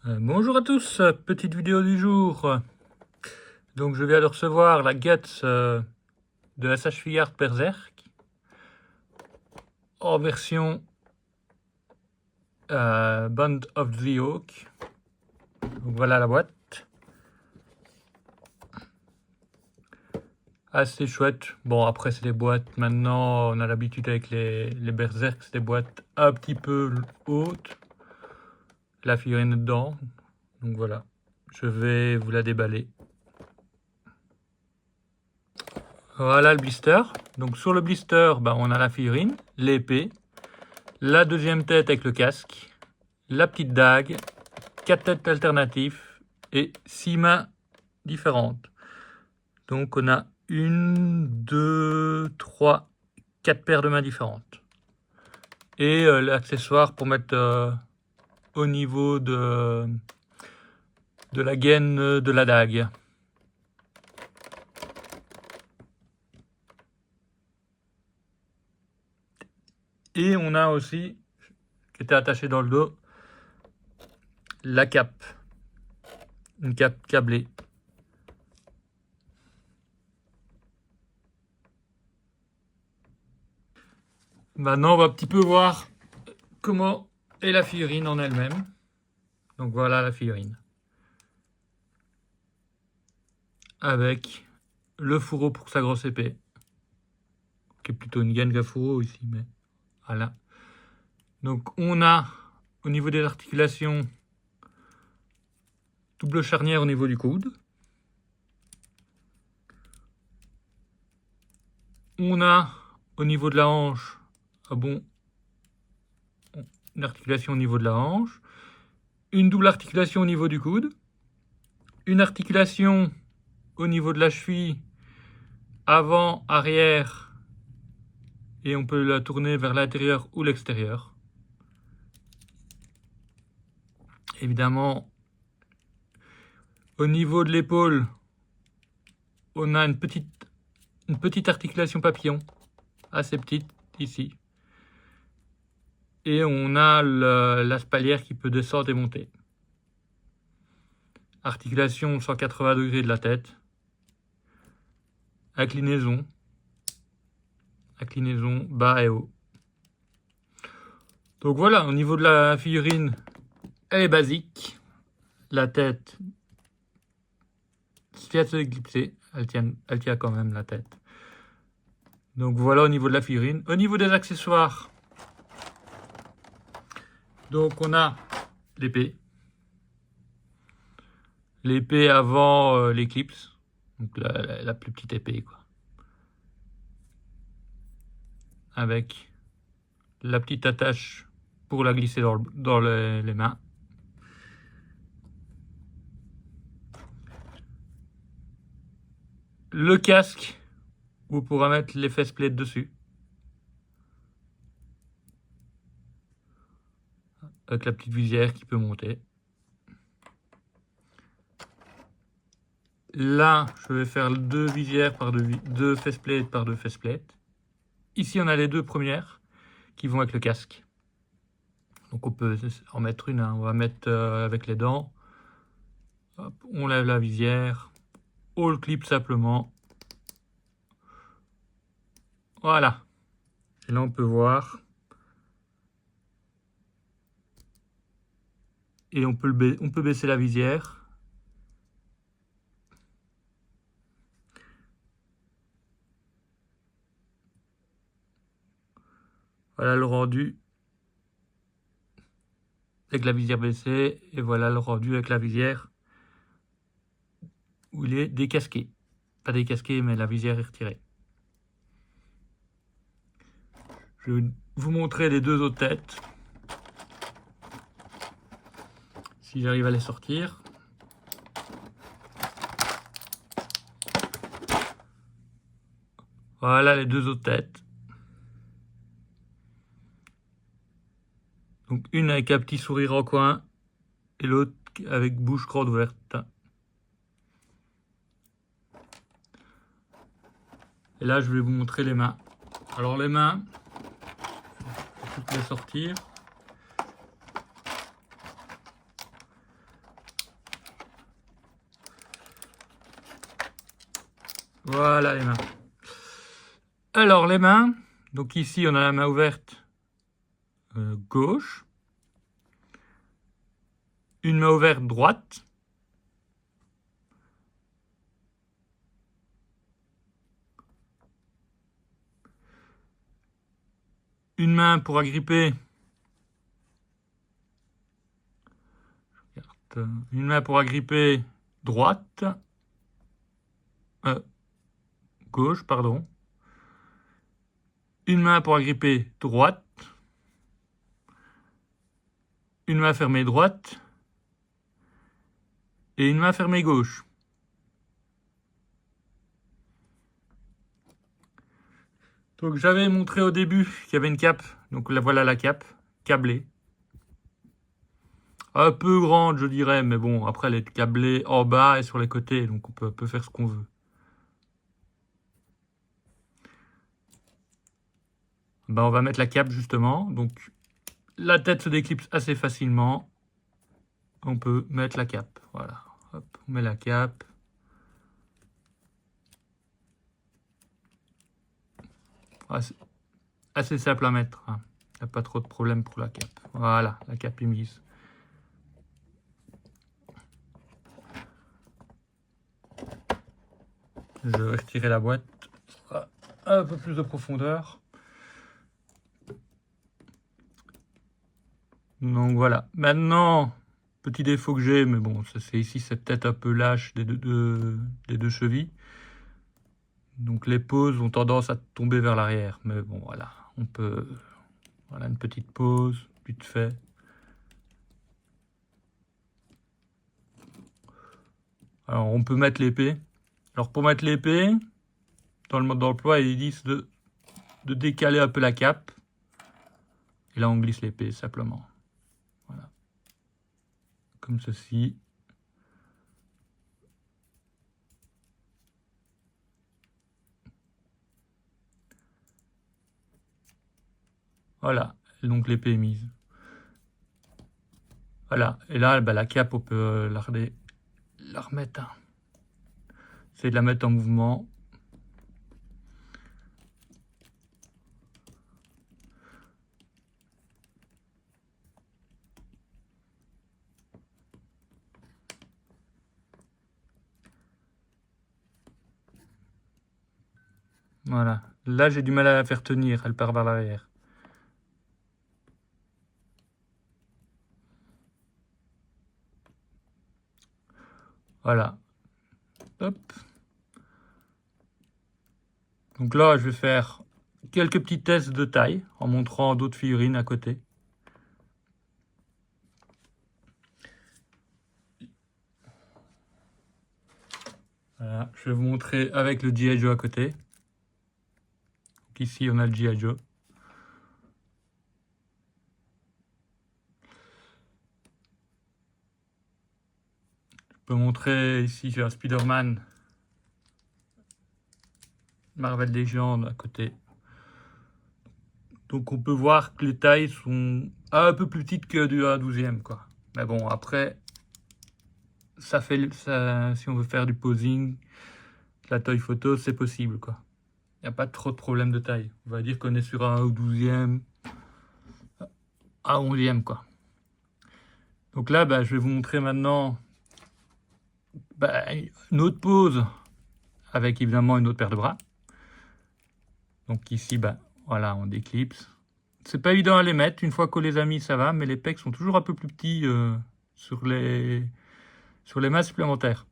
Bonjour à tous, petite vidéo du jour. Donc je viens de recevoir la Guts de SH Figuard Berserk en version Band of the Oak. Donc voilà la boîte. Assez chouette. Bon, après c'est des boîtes, maintenant on a l'habitude avec les Berserk, c'est des boîtes un petit peu hautes. La figurine dedans. Donc voilà, je vais vous la déballer. Voilà le blister. Donc sur le blister, on a la figurine, l'épée, la deuxième tête avec le casque, la petite dague, 4 têtes alternatives et 6 mains différentes. Donc on a 1, 2, 3, 4 paires de mains différentes. Et l'accessoire pour mettre au niveau de la gaine de la dague. Et on a aussi, qui était attaché dans le dos, la cape. Une cape câblée. Maintenant, on va un petit peu voir comment est la figurine en elle-même. Donc voilà la figurine. Avec le fourreau pour sa grosse épée. Qui est plutôt une gaine qu'un fourreau ici, mais voilà. Donc on a au niveau des articulations double charnière au niveau du coude. On a au niveau de la hanche une articulation au niveau de la hanche, une double articulation au niveau du coude, une articulation au niveau de la cheville avant, arrière, et on peut la tourner vers l'intérieur ou l'extérieur. Évidemment, au niveau de l'épaule, on a une petite articulation papillon, assez petite, ici. Et on a la spalière qui peut descendre et monter. Articulation 180 degrés de la tête. Inclinaison bas et haut. Donc voilà, au niveau de la figurine, elle est basique. La tête, si elle se éclipser, elle tient quand même la tête. Donc voilà au niveau de la figurine. Au niveau des accessoires, donc on a l'épée. L'épée avant l'éclipse. Donc la plus petite épée, quoi. Avec la petite attache pour la glisser dans les mains. Le casque, où on pourra mettre les faceplates dessus. Avec la petite visière qui peut monter. Là, je vais faire deux visières par deux faceplates par deux faceplates. Ici, on a les deux premières qui vont avec le casque. Donc on peut en mettre une, hein. On va mettre avec les dents. Hop, on lève la visière. On le clip simplement. Voilà. Et là, on peut voir. Et on peut baisser la visière. Voilà le rendu avec la visière baissée. Et voilà le rendu avec la visière où il est décasqué. Pas décasqué, mais la visière est retirée. Je vais vous montrer les deux autres têtes. Si j'arrive à les sortir. Voilà les deux autres têtes. Donc une avec un petit sourire en coin et l'autre avec bouche grande ouverte. Et là, je vais vous montrer les mains. Alors les mains, je vais toutes les sortir. Voilà les mains. Alors les mains, donc ici on a la main ouverte gauche, une main ouverte droite, une main pour agripper, une main pour agripper droite, gauche, pardon, une main pour agripper droite, une main fermée droite et une main fermée gauche. Donc j'avais montré au début qu'il y avait une cape, donc là voilà la cape, câblée. Un peu grande je dirais, mais bon, après elle est câblée en bas et sur les côtés, donc on peut faire ce qu'on veut. Ben, on va mettre la cape justement, donc la tête se déclipse assez facilement. On peut mettre la cape, voilà. Hop, on met la cape. Assez simple à mettre, hein. Il n'y a pas trop de problème pour la cape. Voilà, la cape est mise. Je vais retirer la boîte. Un peu plus de profondeur. Donc voilà. Maintenant, petit défaut que j'ai, mais bon, ça c'est ici cette tête un peu lâche des deux chevilles. Donc les poses ont tendance à tomber vers l'arrière. Mais bon, voilà. On peut... Voilà une petite pause, vite fait. Alors on peut mettre l'épée. Alors pour mettre l'épée, dans le mode d'emploi, ils disent de décaler un peu la cape. Et là on glisse l'épée simplement. Voilà. Comme ceci. Voilà, et donc l'épée est mise. Voilà, et là bah, la cape on peut la remettre. Hein. C'est de la mettre en mouvement. Voilà, là j'ai du mal à la faire tenir, elle part vers l'arrière. Voilà. Hop. Donc là, je vais faire quelques petits tests de taille en montrant d'autres figurines à côté. Voilà, je vais vous montrer avec le G.I. Joe à côté. Donc ici, on a le G.I. Joe. Je peux montrer ici, j'ai un Spider-Man Marvel Legends à côté. Donc on peut voir que les tailles sont un peu plus petites que du 1/12e, quoi. Mais bon, après, ça fait ça, si on veut faire du posing, la taille photo, c'est possible, quoi. Il n'y a pas trop de problème de taille. On va dire qu'on est sur un 1/12e, un 11e, quoi. Donc là, bah, je vais vous montrer maintenant bah, une autre pose avec évidemment une autre paire de bras. Donc ici, bah, voilà, on déclipse. C'est pas évident à les mettre. Une fois qu'on les a mis, ça va, mais les pecs sont toujours un peu plus petits sur les mains supplémentaires.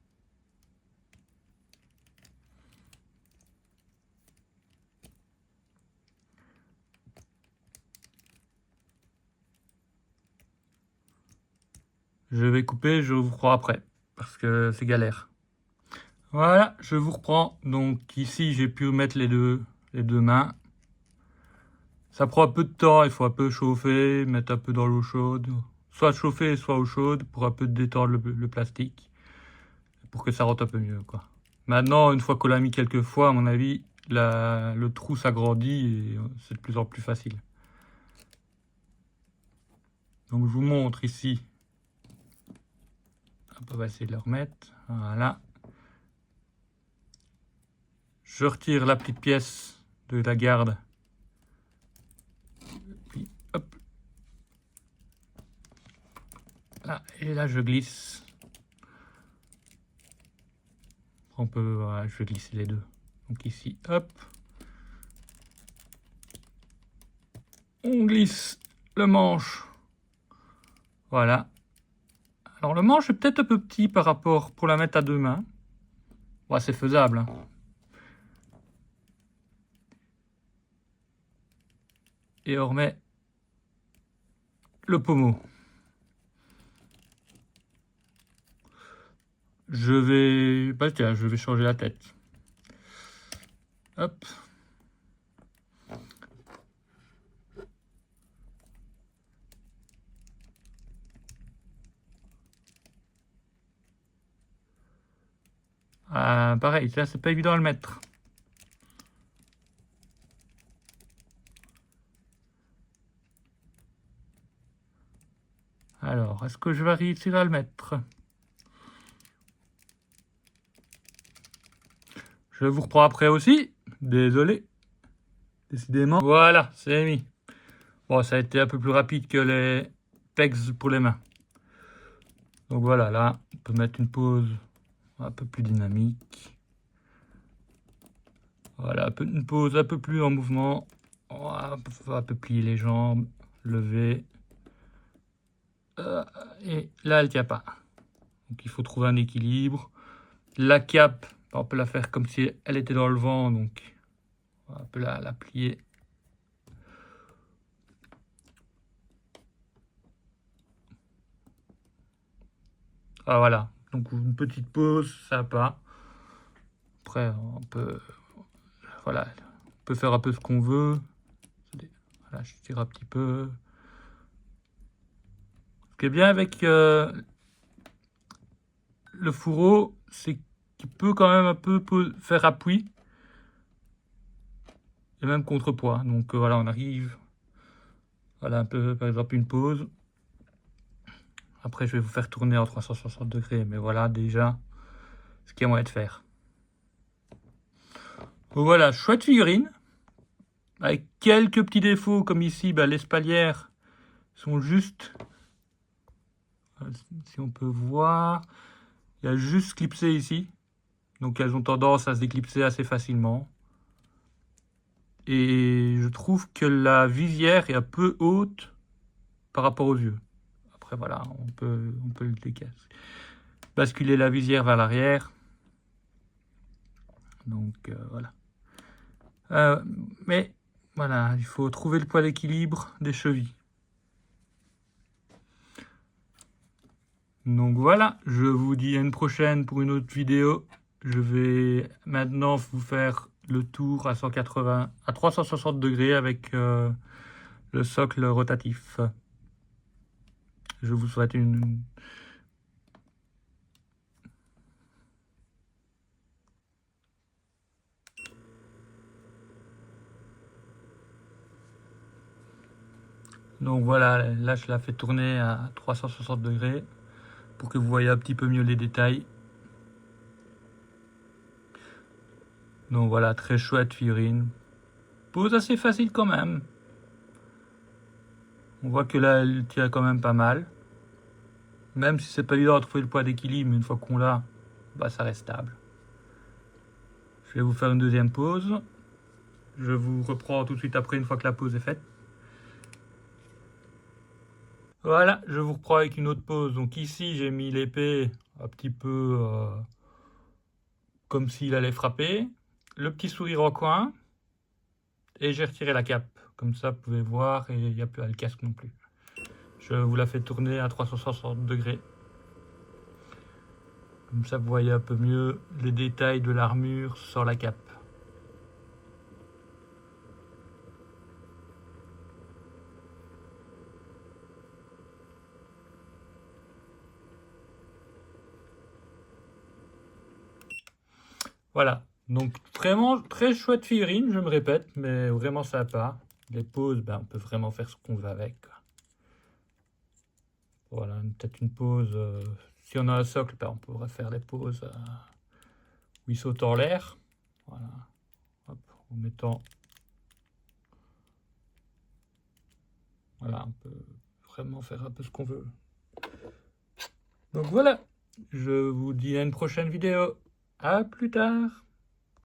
Je vais couper, je vous reprends après, parce que c'est galère. Voilà, je vous reprends. Donc ici, j'ai pu mettre les deux mains. Ça prend un peu de temps, il faut un peu chauffer, mettre un peu dans l'eau chaude. Soit chauffer, soit eau chaude, pour un peu détendre le plastique. Pour que ça rentre un peu mieux, quoi. Maintenant, une fois qu'on l'a mis quelques fois, à mon avis, le trou s'agrandit et c'est de plus en plus facile. Donc je vous montre ici. Hop, on va essayer de le remettre. Voilà. Je retire la petite pièce de la garde. Puis, hop. Là, et là, je glisse. On peut, voilà, je vais glisser les deux. Donc ici, hop. On glisse le manche. Voilà. Alors le manche est peut-être un peu petit par rapport pour la mettre à deux mains. Ouais, c'est faisable. Et on remet le pommeau. Je vais, bah tiens, je vais changer la tête. Hop. Ah, pareil, ça c'est pas évident à le mettre. Alors, est-ce que je vais réussir à le mettre? Je vous reprends après aussi. Désolé. Décidément. Voilà, c'est mis. Bon, ça a été un peu plus rapide que les pegs pour les mains. Donc voilà, là, on peut mettre une pause un peu plus dynamique. Voilà, une pause un peu plus en mouvement. On va un peu plier les jambes, lever. Et là, elle tient pas. Donc il faut trouver un équilibre. La cape, on peut la faire comme si elle était dans le vent. Donc on peut la plier. Ah, voilà, donc une petite pause, sympa. Après, on peut, voilà, on peut faire un peu ce qu'on veut. Voilà, je tire un petit peu. Ce qui est bien avec le fourreau, c'est qu'il peut quand même un peu faire appui et même contrepoids. Donc voilà, on arrive, voilà un peu, par exemple une pause. Après, je vais vous faire tourner en 360 degrés, mais voilà déjà ce qu'il y a moyen de faire. Donc voilà, chouette figurine, avec quelques petits défauts comme ici, bah, les spalières sont juste, si on peut voir, il y a juste clipsé ici, donc elles ont tendance à se déclipser assez facilement. Et je trouve que la visière est un peu haute par rapport aux yeux. Après voilà, on peut le décaler. Basculer la visière vers l'arrière. Donc voilà. Mais voilà, il faut trouver le point d'équilibre des chevilles. Donc voilà, je vous dis à une prochaine pour une autre vidéo. Je vais maintenant vous faire le tour à 180, à 360 degrés avec le socle rotatif. Je vous souhaite une... Donc voilà, là je la fais tourner à 360 degrés pour que vous voyez un petit peu mieux les détails. Donc voilà, très chouette figurine. Pose assez facile quand même. On voit que là elle tient quand même pas mal. Même si c'est pas évident de trouver le point d'équilibre, mais une fois qu'on l'a, bah ça reste stable. Je vais vous faire une deuxième pause. Je vous reprends tout de suite après une fois que la pause est faite. Voilà, je vous reprends avec une autre pause. Donc ici, j'ai mis l'épée un petit peu comme s'il allait frapper. Le petit sourire en coin. Et j'ai retiré la cape. Comme ça, vous pouvez voir, et il n'y a plus à le casque non plus. Je vous la fais tourner à 360 degrés. Comme ça, vous voyez un peu mieux les détails de l'armure sur la cape. Voilà, donc vraiment très chouette figurine, je me répète, mais vraiment sympa. Les poses, ben, on peut vraiment faire ce qu'on veut avec. Voilà, peut-être une pose, si on a un socle, ben, on pourrait faire les poses où il saute en l'air. Voilà. en mettant... Voilà, on peut vraiment faire un peu ce qu'on veut. Donc voilà, je vous dis à une prochaine vidéo. À plus tard.